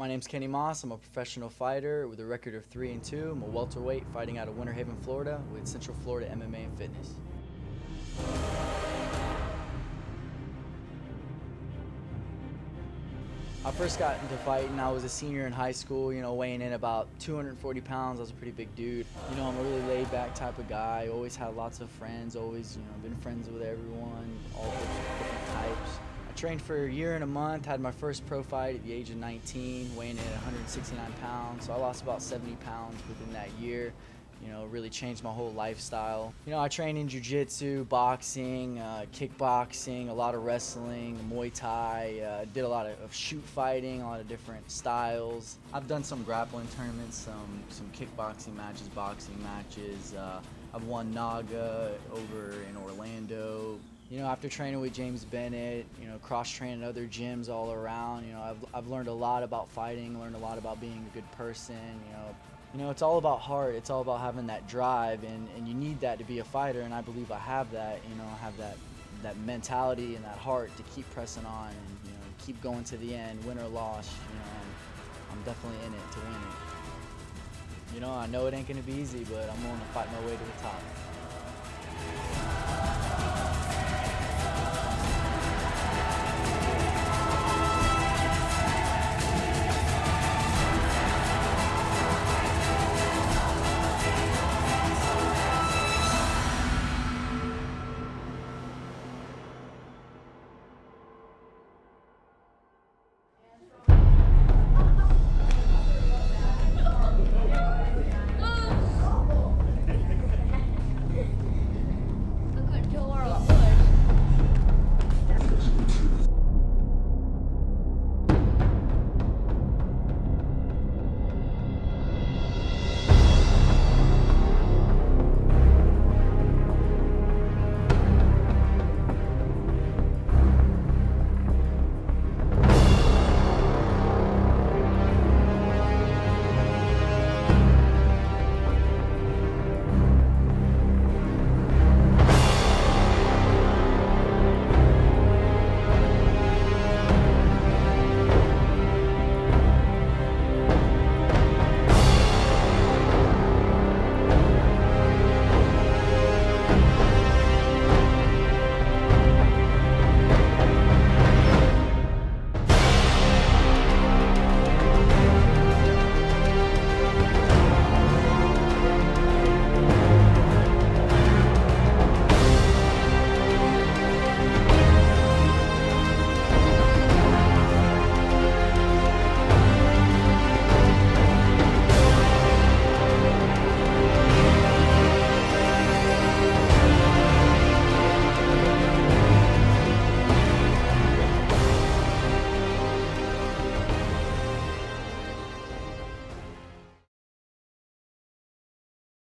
My name's Kenny Moss. I'm a professional fighter with a record of 3-2. I'm a welterweight fighting out of Winter Haven, Florida with Central Florida MMA and Fitness. I first got into fighting, I was a senior in high school, weighing in about 240 pounds. I was a pretty big dude. I'm a really laid back type of guy, always had lots of friends, always, been friends with everyone, all sorts of different types. I trained for a year and a month, had my first pro fight at the age of 19, weighing in at 169 pounds, so I lost about 70 pounds within that year. Really changed my whole lifestyle. I trained in jiu-jitsu, boxing, kickboxing, a lot of wrestling, Muay Thai, did a lot of shoot fighting, a lot of different styles. I've done some grappling tournaments, some kickboxing matches, boxing matches. I've won NAGA over in Orlando. After training with James Bennett, cross-training other gyms all around, I've learned a lot about fighting, learned a lot about being a good person, it's all about heart. It's all about having that drive, and you need that to be a fighter, and I believe I have that. I have that mentality and that heart to keep pressing on and keep going to the end, win or loss. I'm definitely in it to win it. I know it ain't gonna be easy, but I'm willing to fight my way to the top.